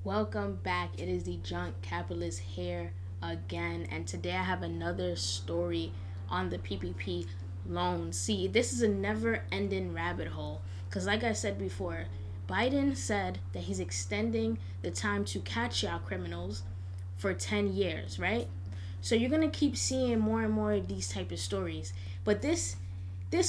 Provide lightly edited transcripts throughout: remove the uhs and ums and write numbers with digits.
Welcome back. It is the Junk Capitalist here again, and today I have another story on the PPP loan. See, this is a never-ending rabbit hole because, like I said before, Biden said that he's extending the time to catch y'all criminals for 10 years, right? So you're gonna keep seeing more and more of these type of stories. But this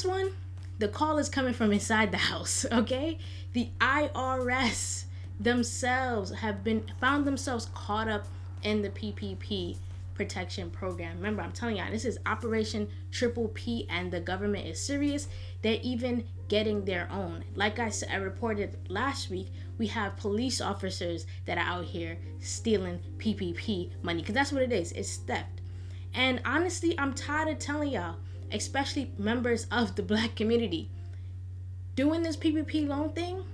one, the call is coming from inside the house, okay? The IRS themselves have been found themselves caught up in the PPP protection program. Remember, I'm telling y'all, this is Operation Triple P, and the government is serious. They're even getting their own. Like I said, I reported last week, we have police officers that are out here stealing PPP money, because that's what it is. It's theft. And honestly, I'm tired of telling y'all, especially members of the black community, doing this PPP loan thing.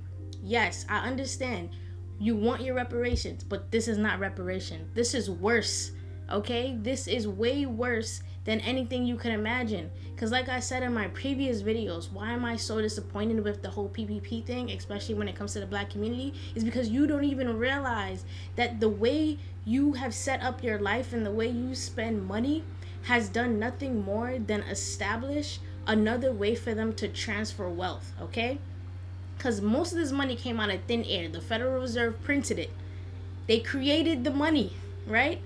Yes, I understand. You want your reparations, but this is not reparation. This is worse, okay? This is way worse than anything you can imagine. Because like I said in my previous videos, why am I so disappointed with the whole PPP thing, especially when it comes to the black community, is because you don't even realize that the way you have set up your life and the way you spend money has done nothing more than establish another way for them to transfer wealth, okay? Because most of this money came out of thin air. The Federal Reserve printed it. They created the money, right?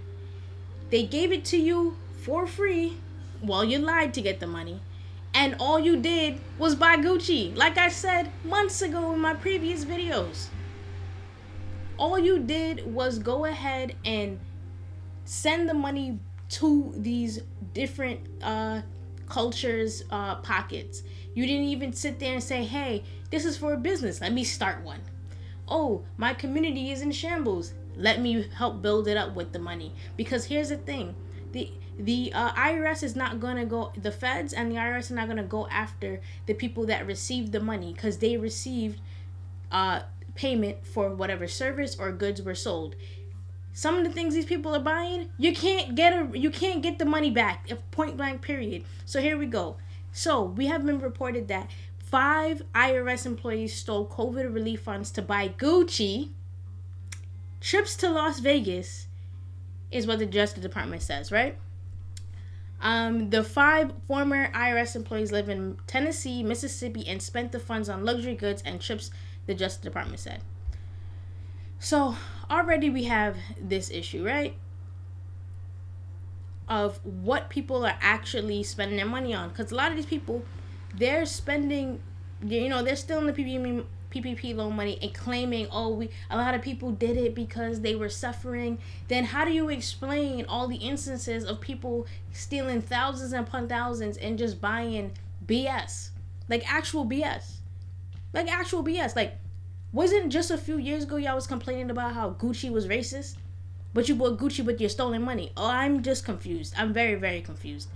They gave it to you for free. Well, you lied to get the money. And all you did was buy Gucci. Like I said months ago in my previous videos. All you did was go ahead and send the money to these different cultures' pockets. You didn't even sit there and say, hey, this is for a business. Let me start one. Oh, my community is in shambles. Let me help build it up with the money. Because here's the thing. The IRS is not going to go, the feds and the IRS are not going to go after the people that received the money because they received payment for whatever service or goods were sold. Some of the things these people are buying, you can't get the money back, point blank period. So here we go. So we have been reported that 5 IRS employees stole COVID relief funds to buy Gucci. Trips to Las Vegas is what the Justice Department says, right? The 5 former IRS employees live in Tennessee, Mississippi, and spent the funds on luxury goods and trips, the Justice Department said. So already we have this issue, right? Of what people are actually spending their money on. Because a lot of these people, they're spending, they're still in the PPP loan money and claiming, a lot of people did it because they were suffering. Then how do you explain all the instances of people stealing thousands and upon thousands and just buying BS? Like actual BS. Like, wasn't just a few years ago y'all was complaining about how Gucci was racist? But you bought Gucci with your stolen money. Oh, I'm just confused. I'm very, very confused.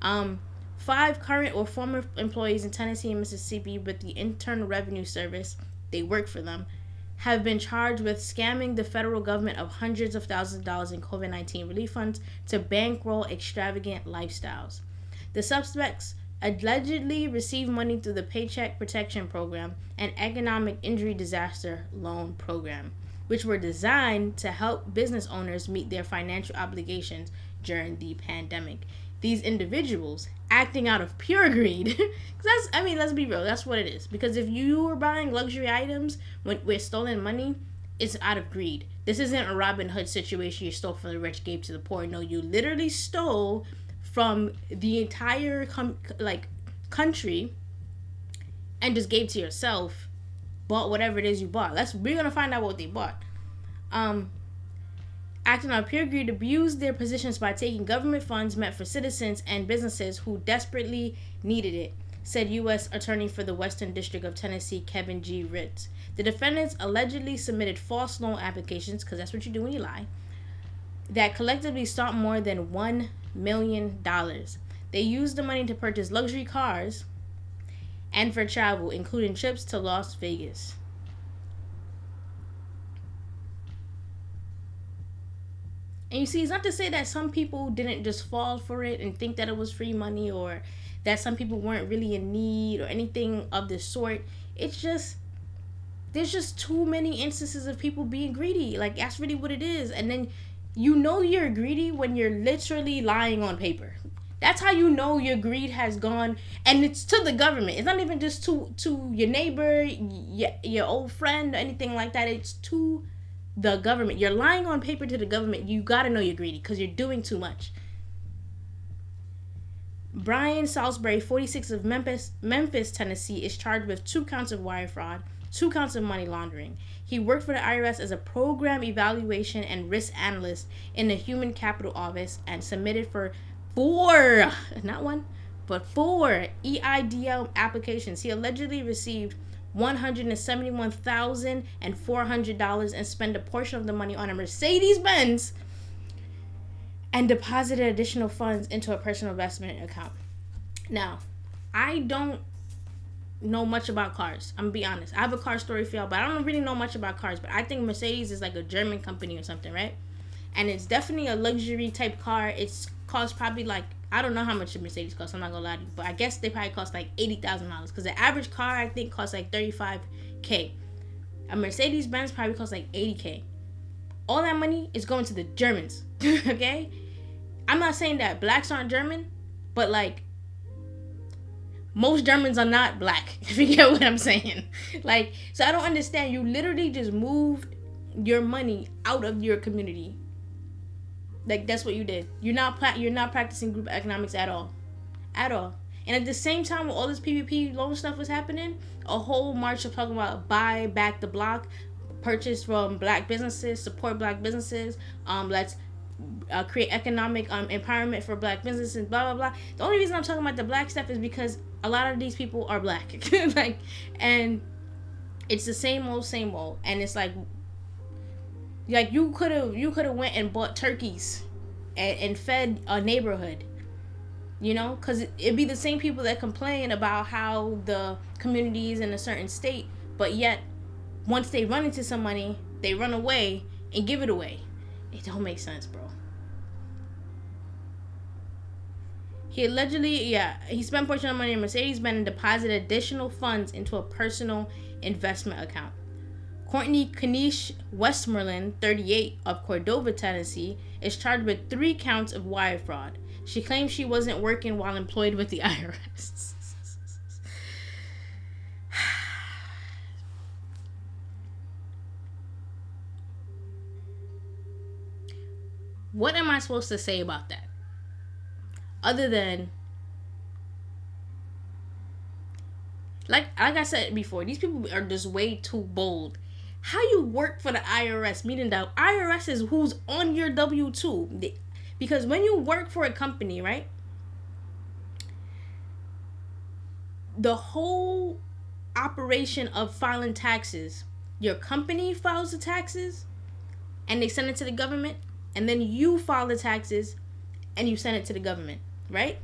5 current or former employees in Tennessee and Mississippi with the Internal Revenue Service, they work for them, have been charged with scamming the federal government of hundreds of thousands of dollars in COVID-19 relief funds to bankroll extravagant lifestyles. The suspects allegedly received money through the Paycheck Protection Program and Economic Injury Disaster Loan Program, which were designed to help business owners meet their financial obligations during the pandemic. These individuals acting out of pure greed, let's be real, that's what it is. Because if you were buying luxury items with stolen money, it's out of greed. This isn't a Robin Hood situation. You stole from the rich, gave to the poor. No, you literally stole from the entire country and just gave to yourself. Bought whatever it is you bought. We're gonna find out what they bought. Acting on pure greed, abused their positions by taking government funds meant for citizens and businesses who desperately needed it, said U.S. Attorney for the Western District of Tennessee, Kevin G. Ritz. The defendants allegedly submitted false loan applications, because that's what you do when you lie, that collectively sought more than $1 million. They used the money to purchase luxury cars and for travel, including trips to Las Vegas. And you see, it's not to say that some people didn't just fall for it and think that it was free money, or that some people weren't really in need or anything of the sort. It's just there's just too many instances of people being greedy. Like, that's really what it is. And then you know you're greedy when you're literally lying on paper. That's how you know your greed has gone, and it's to the government. It's not even just to your neighbor, your old friend, or anything like that. It's to the government. You're lying on paper to the government. You gotta know you're greedy because you're doing too much. Brian Salisbury, 46, of Memphis, Tennessee, is charged with 2 counts of wire fraud, 2 counts of money laundering. He worked for the IRS as a program evaluation and risk analyst in the Human Capital Office and submitted for 4, not 1, but 4 EIDL applications. He allegedly received $171,400 and spent a portion of the money on a Mercedes-Benz and deposited additional funds into a personal investment account. Now, I don't know much about cars. I'm gonna be honest. I have a car story for y'all, but I don't really know much about cars. But I think Mercedes is like a German company or something, right? And it's definitely a luxury type car. It's cost probably like, I don't know how much a Mercedes costs. I'm not gonna lie to you, but I guess they probably cost like $80,000 because the average car I think costs like $35K. A Mercedes Benz probably costs like $80K. All that money is going to the Germans. Okay, I'm not saying that blacks aren't German, but like most Germans are not black, if you get what I'm saying. Like, so I don't understand. You literally just moved your money out of your community. Like, that's what you did. You're not practicing group economics at all. And at the same time, when all this PPP loan stuff was happening, a whole march of talking about buy back the block, purchase from black businesses, support black businesses, let's create economic empowerment for black businesses, blah blah blah. The only reason I'm talking about the black stuff is because a lot of these people are black. Like, and it's the same old, and it's like you could have went and bought turkeys and fed a neighborhood, you know, because it'd be the same people that complain about how the community is in a certain state, but yet once they run into some money, they run away and give it away. It don't make sense, bro. He allegedly, he spent a portion of money in Mercedes-Benz and deposited additional funds into a personal investment account. Courtney Knish Westmoreland, 38, of Cordova, Tennessee, is charged with 3 counts of wire fraud. She claims she wasn't working while employed with the IRS. What am I supposed to say about that? Other than, like I said before, these people are just way too bold. How you work for the IRS, meaning the IRS is who's on your W-2. Because when you work for a company, right, the whole operation of filing taxes, your company files the taxes and they send it to the government, and then you file the taxes and you send it to the government, right?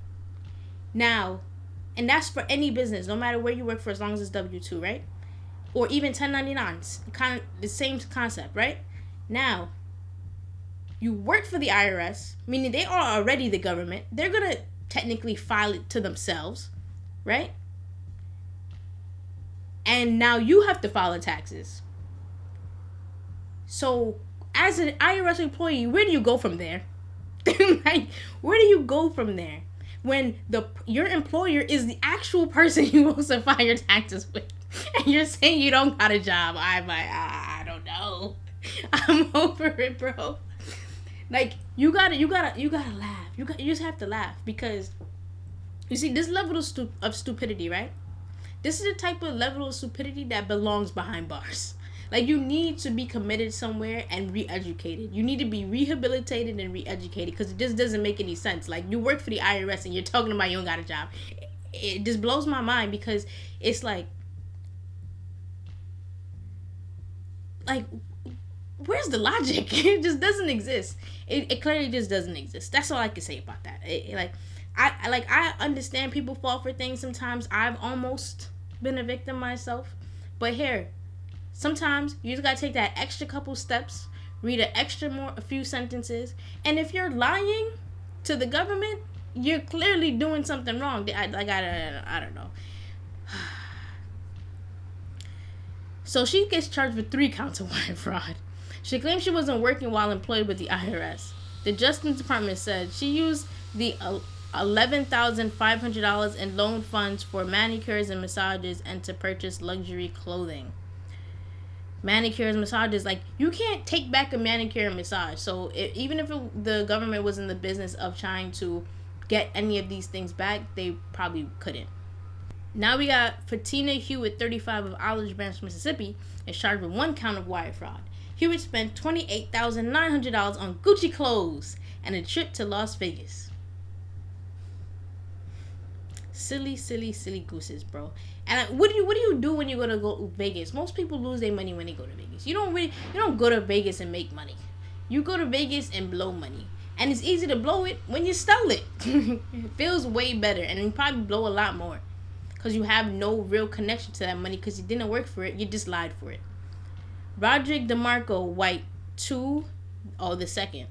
Now, and that's for any business, no matter where you work for, as long as it's W-2, right? Or even 1099s, kind of the same concept, right? Now, you work for the IRS, meaning they are already the government. They're going to technically file it to themselves, right? And now you have to file the taxes. So, as an IRS employee, where do you go from there? Like, where do you go from there? When your employer is the actual person you're supposed to file your taxes with. And you're saying you don't got a job. I'm like, I don't know. I'm over it, bro. Like, you gotta laugh. You just have to laugh, because you see this level of stupidity, right? This is the type of level of stupidity that belongs behind bars. Like, you need to be committed somewhere and re-educated. You need to be rehabilitated and re-educated, because it just doesn't make any sense. Like, you work for the IRS and you're talking about you don't got a job. It just blows my mind, because it's like, where's the logic? It just doesn't exist. It clearly just doesn't exist. That's all I can say about that. I understand people fall for things sometimes. I've almost been a victim myself. But here, sometimes you just gotta take that extra couple steps, read a few sentences, and if you're lying to the government, you're clearly doing something wrong. I don't know. So she gets charged with 3 counts of wire fraud. She claims she wasn't working while employed with the IRS. The Justice Department said she used the $11,500 in loan funds for manicures and massages and to purchase luxury clothing. Manicures, massages, like, you can't take back a manicure and massage. So even if the government was in the business of trying to get any of these things back, they probably couldn't. Now we got Fatina Hewitt, 35, of Olive Branch, Mississippi, is charged with 1 count of wire fraud. Hewitt spent $28,900 on Gucci clothes and a trip to Las Vegas. Silly gooses, bro. And what do you do when you go to Vegas? Most people lose their money when they go to Vegas. You don't go to Vegas and make money. You go to Vegas and blow money. And it's easy to blow it when you stole it. It feels way better, and you probably blow a lot more because you have no real connection to that money because you didn't work for it. You just lied for it. Roderick DeMarco White, the second,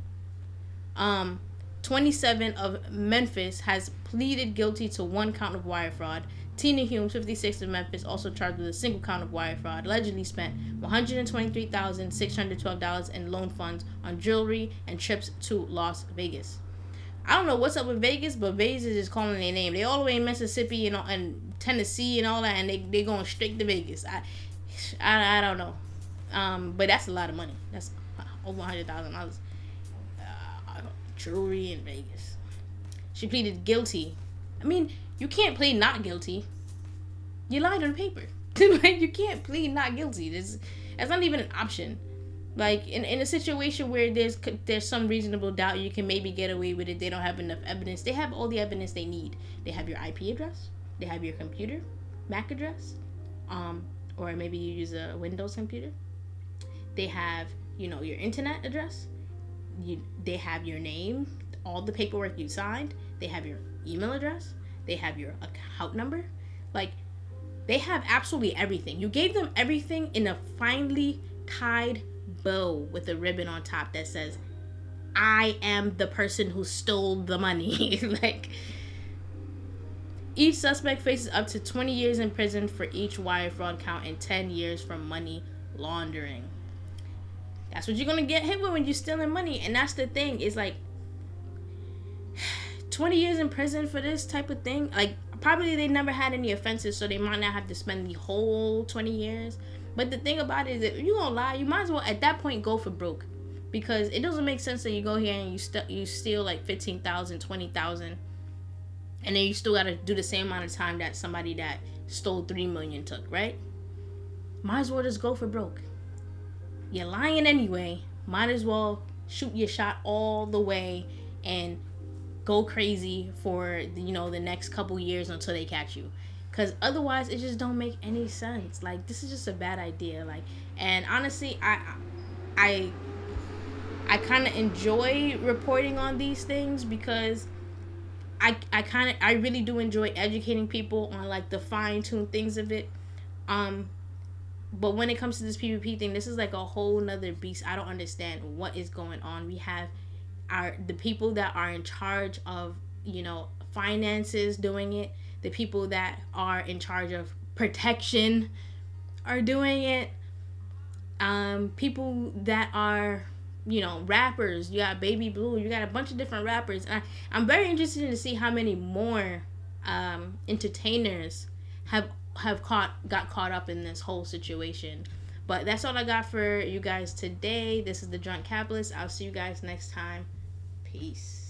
27, of Memphis, has pleaded guilty to 1 count of wire fraud. Tina Hume, 56, of Memphis, also charged with a single count of wire fraud, allegedly spent $123,612 in loan funds on jewelry and trips to Las Vegas. I don't know what's up with Vegas, but Vegas is just calling their name. They all the way in Mississippi and Tennessee and all that, and they going straight to Vegas. I don't know. But that's a lot of money. That's over $100,000. Jewelry in Vegas. She pleaded guilty. I mean, you can't plead not guilty. You lied on paper. Like, you can't plead not guilty. That's not even an option. Like, in a situation where there's some reasonable doubt you can maybe get away with it, they don't have enough evidence. They have all the evidence they need. They have your IP address. They have your computer, MAC address, or maybe you use a Windows computer. They have, your internet address. They have your name, all the paperwork you signed. They have your email address. They have your account number. Like, they have absolutely everything. You gave them everything in a finely tied bow with a ribbon on top that says, I am the person who stole the money. Like, each suspect faces up to 20 years in prison for each wire fraud count and 10 years for money laundering. That's what you're going to get hit with when you're stealing money. And that's the thing, is like 20 years in prison for this type of thing. Like, probably they never had any offenses, so they might not have to spend the whole 20 years. But the thing about it is that if you're going to lie, you might as well at that point go for broke. Because it doesn't make sense that you go here and you steal like 15,000, 20,000. And then you still got to do the same amount of time that somebody that stole 3 million took, right? Might as well just go for broke. You're lying anyway. Might as well shoot your shot all the way and go crazy for the next couple years until they catch you. Because otherwise, it just don't make any sense. Like, this is just a bad idea. Like, and honestly, I kind of enjoy reporting on these things because I really do enjoy educating people on like the fine-tuned things of it. But when it comes to this PPP thing, this is like a whole nother beast. I don't understand what is going on. We have the people that are in charge of, finances doing it. The people that are in charge of protection are doing it. People that are, rappers. You got Baby Blue. You got a bunch of different rappers. And I'm very interested to see how many more entertainers got caught up in this whole situation. But that's all I got for you guys today. This is the Drunk Capitalist. I'll see you guys next time. Peace.